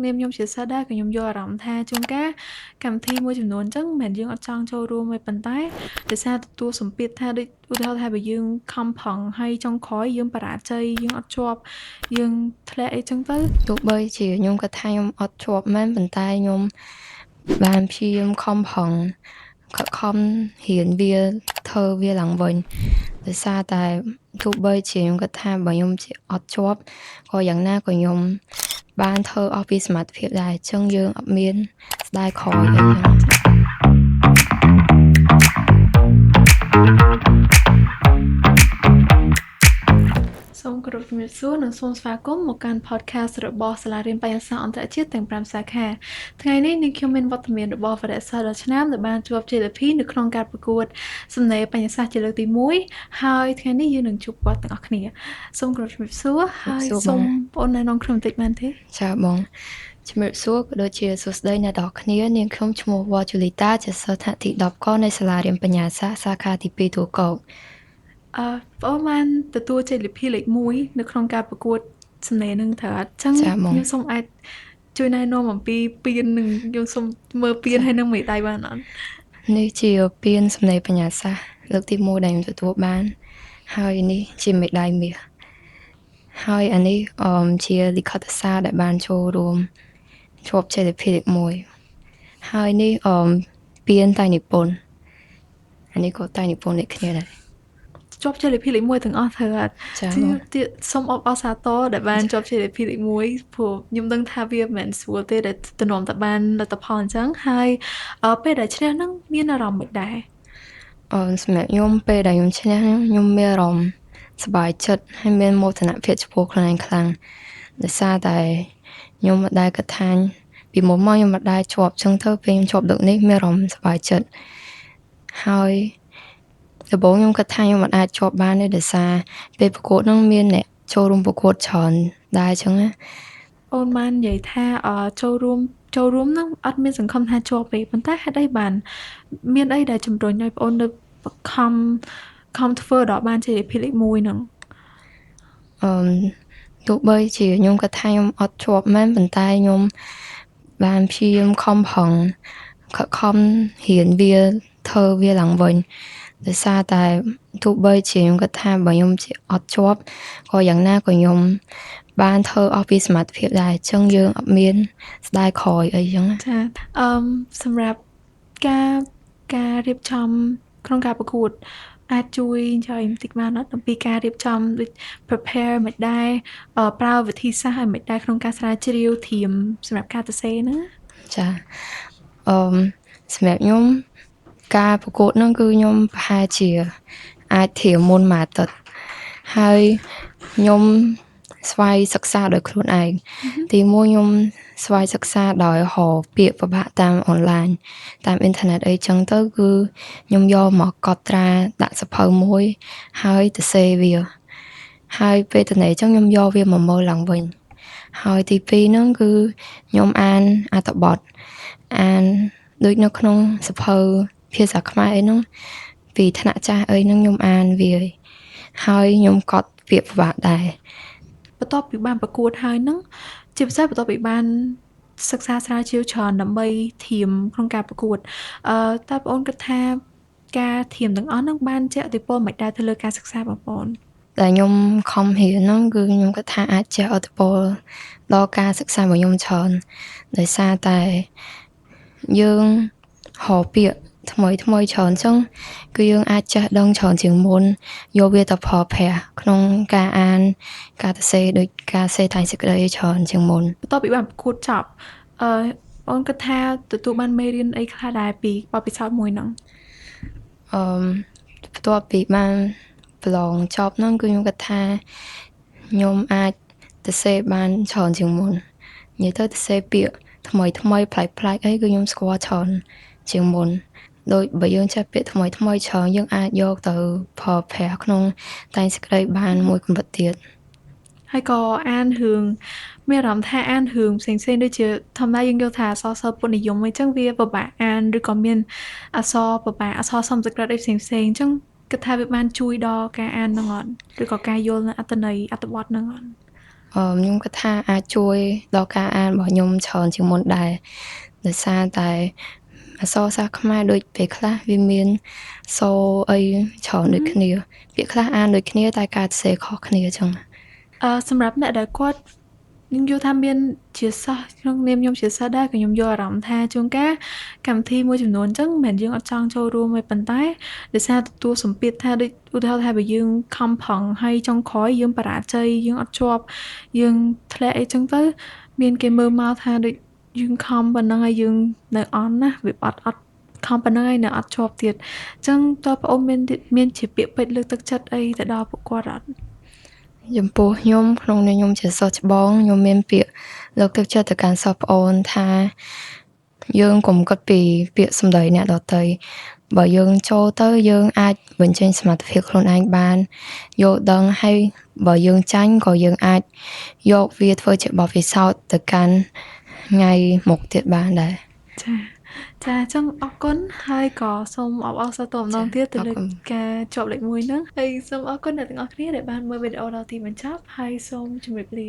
នាមខ្ញុំជាសិស្សដែរក៏ខ្ញុំយល់អារម្មណ៍ថាជួនកាលកម្មវិធីមួយចំនួនអញ្ចឹងមិនមែនយើងអត់ចង់ចូលរួមទេប៉ុន្តែដោយសារទទួលសម្ពាធថាដូចឧទាហរណ៍ថាបើយើងខំប្រឹងហើយចុងក្រោយយើងបរាជ័យយើងអត់ជាប់យើងធ្លាក់អីចឹងទៅទោះបីជាខ្ញុំគិតថាខ្ញុំអត់ជាប់មែនប៉ុន្តែខ្ញុំបានព្យាយាមខំប្រឹងខិតខំរៀនវាធ្វើវាឡើងវិញដោយសារតែទោះបីជាខ្ញុំគិតថាបើខ្ញុំអត់ជាប់ក៏យ៉ាងណាក៏ខ្ញុំបានធ្វើអស់ពីសមត្ថភាពដែរអញ្ចឹងយើងអត់មានស្ដាយក្រោយអីចឹងសូមគោរពជំរាបសួរនិងសូមស្វាគមន៍មកកាន់ podcast របស់សាលារៀនបញ្ញាសាស្ត្រអន្តរជាតិទាំង5សាខាថ្ងៃនេះនាងខ្ញុំមានវត្តមានរបស់វរៈសិស្សដ៏ឆ្នើមដែលបានជាប់ជ័យលាភីនៅក្នុងការប្រកួតសំណេរបញ្ញាសាស្ត្រជាលើកទី1ហើយថ្ងៃនេះយើងនឹងជួបគាត់ទាំងអស់គ្នាសូមគោរពជំរាបសួរហើយសូមបងណែនាំខ្លួនបន្តិចបានទេចាបងជំរាបសួរក៏ដូចជាសួស្តីអ្នកទាំងអស់គ្នានាងខ្ញុំឈ្មោះវ៉ាជូលីតាជាសិស្សថ្នាក់ទី10កនៃសាលារៀនបញ្ញាសាស្ត្រសាខាទី2ទូកោបងបានទទួលជ័យលាភីលេខ1នៅក្នុងការប្រកួតសំណេរនឹងត្រូវអត់ចឹងខ្ញុំសូមអាចជួយណែនាំអំពីពាននឹងខ្ញុំសូមមើលពានហើយនឹងមេដាយបានអត់នេះជាពានសំណេរបញ្ញាសាស្ត្រលើកទី1ដែលខ្ញុំទទួលបានហើយនេះជាមេដាយមាសហើយអានេះជាលិខិតសារដែលបានចូលរួមជាប់ជ័យលាភីលេខ1ហើយនេះពានតែនិពន្ធអានេះក៏តែនិពន្ធដូចគ្នាដែរជាប់ជ័យលាភីលេខ1ទាំងអស់ត្រូវអត់ចាសូមអបអរសាទរដែលបានជាប់ជ័យលាភីលេខ1ព្រោះខ្ញុំដឹងថាវាមិនមែនស្រួលទេដែលតំណតែបានលទ្ធផលអញ្ចឹងហើយពេលដែលឈ្នះហ្នឹងមានអារម្មណ៍មិនដែរសម្រាប់ខ្ញុំពេលដែលខ្ញុំឈ្នះខ្ញុំមានអារម្មណ៍សប្បាយចិត្តហើយមានមោទនភាពចំពោះខ្លួនឯងខ្លាំងដោយសារតែខ្ញុំមិនដែលគិតថាពីមុនមកខ្ញុំមិនដែលជាប់ចឹងទៅពេលខ្ញុំជាប់លើកនេះមានអារម្មណ៍សប្បាយចិត្តហើយដំបូងខ្ញុំគិតថាខ្ញុំមិនអាចជាប់បានទេដោយសារពេលប្រកួតហ្នឹងមានអ្នកចូលរួមប្រកួតច្រើនដែរចឹងណាអូនបាននិយាយថាចូលរួមហ្នឹងអត់មានសង្ឃឹមថាជាប់ទេប៉ុន្តែហេតុអីបានមានអីដែលជំរុញឲ្យបងអូននៅខំធ្វើដល់បានជ័យលាភីលេខ1ហ្នឹងទោះបីជាខ្ញុំគិតថាខ្ញុំអត់ជាប់មែនប៉ុន្តែខ្ញុំបានព្យាយាមខំប្រឹងខិតខំរៀនវាធ្វើវាឡើងវិញដោយសារតែទោះបីជាខ្ញុំគិតថាបើខ្ញុំអត់ជាប់ក៏យ៉ាងណាក៏ខ្ញុំបានធ្វើអស់ពីសមត្ថភាពដែរអញ្ចឹងយើងអត់មានស្ដាយក្រោយអីចឹងចាសម្រាប់ការរៀបចំក្នុងការប្រកួតអាចជួយចែកបន្តិចបានអត់អំពីការរៀបចំដូច prepare មិនដែរប្រើវិធីសាស្ត្រឲ្យមិនដែរក្នុងការស្រាវជ្រាវធៀមសម្រាប់ការសរសេរហ្នឹងចាសម្រាប់ខ្ញុំការប្រកួតហ្នឹងគឺខ្ញុំប្រហែលជាអាចធៀមមុនមួយអាទិត្យហើយខ្ញុំស្វ័យសិក្សាដោយខ្លួនឯងទី1ខ្ញុំស្វ័យសិក្សាដោយហៅពាក្យពិបាកតាមអនឡាញតាមអ៊ីនធឺណិតអីចឹងទៅគឺខ្ញុំយកមកកត់ត្រាដាក់សៀវភៅមួយហើយទៅសេវាហើយពេលទៅណេចឹងខ្ញុំយកវាមកមើលឡើងវិញហើយទី2ហ្នឹងគឺខ្ញុំអានអត្ថបទអានដូចនៅក្នុងសៀវភៅភាសាខ្មែរអីហ្នឹងពីថ្នាក់ចាស់អីហ្នឹងខ្ញុំអានវាហើយខ្ញុំកត់ពាក្យពិបាកដែរបន្ទាប់ពីបានប្រកួតហើយហ្នឹងជាពិសេសបន្ទាប់ពីបានសិក្សាស្រាវជ្រាវច្រើនដើម្បីធៀមក្នុងការប្រកួតតើបងអូនគិតថាការធៀមទាំងអស់ហ្នឹងបានជះឥទ្ធិពលមិនដែរទៅលើការសិក្សាបងប្អូនដែលខ្ញុំខំរៀនហ្នឹងគឺខ្ញុំគិតថាអាចជះឥទ្ធិពលដល់ការសិក្សារបស់ខ្ញុំច្រើនដោយសារតែយើងហៅពាក្យថ្មីច្រើនចឹងគឺយើងអាចចេះដឹងច្រើនជាងមុនយកវាទៅប្រើប្រាស់ក្នុងការអានការសរសេរដូចការសេតាំងសេចក្តីច្រើនជាងមុនបន្ទាប់ពីបានប្រកួតចប់បងគិតថាទទួលបានមេរៀនអីខ្លះដែរពីបទពិសោធន៍មួយហ្នឹងបន្ទាប់ពីបានប្រឡងចប់ហ្នឹងគឺខ្ញុំគិតថាខ្ញុំអាចសរសេរបានច្រើនជាងមុននិយាយទៅសរសេរពាក្យថ្មីប្លែកអីគឺខ្ញុំស្គាល់ច្រើនជាងមុនដូចបើយើងចេះពាក្យថ្មីច្រើនយើងអាចយកទៅប្រើប្រាស់ក្នុងតែងសេចក្តីបានមួយកម្រិតទៀតហើយក៏អានរឿងមានអារម្មណ៍ថាអានរឿងផ្សេងៗដូចជាធម្មតាយើងយល់ថាអក្សរសិល្ប៍ពុទ្ធនិយមអញ្ចឹងវាពិបាកអានឬក៏មានអក្សរពិបាកអក្សរសំស្ក្រឹតអីផ្សេងៗអញ្ចឹងគិតថាវាបានជួយដល់ការអានហ្នឹងអត់ឬក៏ការយល់នៅអត្ថន័យអត្ថបទហ្នឹងអត់ ខ្ញុំគិតថាអាចជួយដល់ការអានរបស់ខ្ញុំច្រើនជាងមុនដែរដោយសារតែអក្សរសាស្ត្រខ្មែរដូចពេលខ្លះវាមានសូរអីច្រើនដូចគ្នាពាក្យខ្លះអានដូចគ្នាតែការសរសេរខុសគ្នាអញ្ចឹង សម្រាប់អ្នកដែលគាត់ខ្ញុំយល់ថាមានជាសិស្សក្នុងនាមខ្ញុំជាសិស្សដែរក៏ខ្ញុំយល់អារម្មណ៍ថាជួនកាលកម្មវិធីមួយចំនួនអញ្ចឹងមិនមែនយើងអត់ចង់ចូលរួមទេប៉ុន្តែដោយសារទទួលសម្ពាធថាដូចឧទាហរណ៍ថាបើយើងខំប្រឹងហើយចុងក្រោយយើងបរាជ័យយើងអត់ជាប់យើងធ្លាក់អីចឹងទៅមានគេមើលមកថាដូចយើងខំប៉ុណ្ណឹងហើយយើងនៅអន់ណាវាអត់ខំប៉ុណ្ណឹងហើយនៅអត់ជាប់ទៀតអញ្ចឹងតើបងអូនមានជាពាក្យពេចន៍លើកទឹកចិត្តអីទៅដល់ពួកគាត់អត់ចំពោះខ្ញុំក្នុងនាមខ្ញុំជាសិស្សច្បងខ្ញុំមានពាក្យលើកទឹកចិត្តទៅកាន់សិស្សប្អូនថាយើងកុំគិតពីពាក្យសម្ដីអ្នកដទៃបើយើងចូលទៅយើងអាចបញ្ចេញសមត្ថភាពខ្លួនឯងបានយល់ដឹងហើយបើយើងចាញ់ក៏យើងអាចយកវាធ្វើជាបទពិសោធន៍ទៅកាន់ថ្ងៃមុខទៀតបានដែរចាអញ្ចឹងអរគុណហើយក៏សូមអបអរសាទរម្ដងទៀតទៅលើការជាប់លេខ1ហ្នឹងហើយសូមអរគុណអ្នកទាំងអស់គ្នាដែលបានមើលវីដេអូដល់ទីបញ្ចប់ហើយសូមជម្រាបលា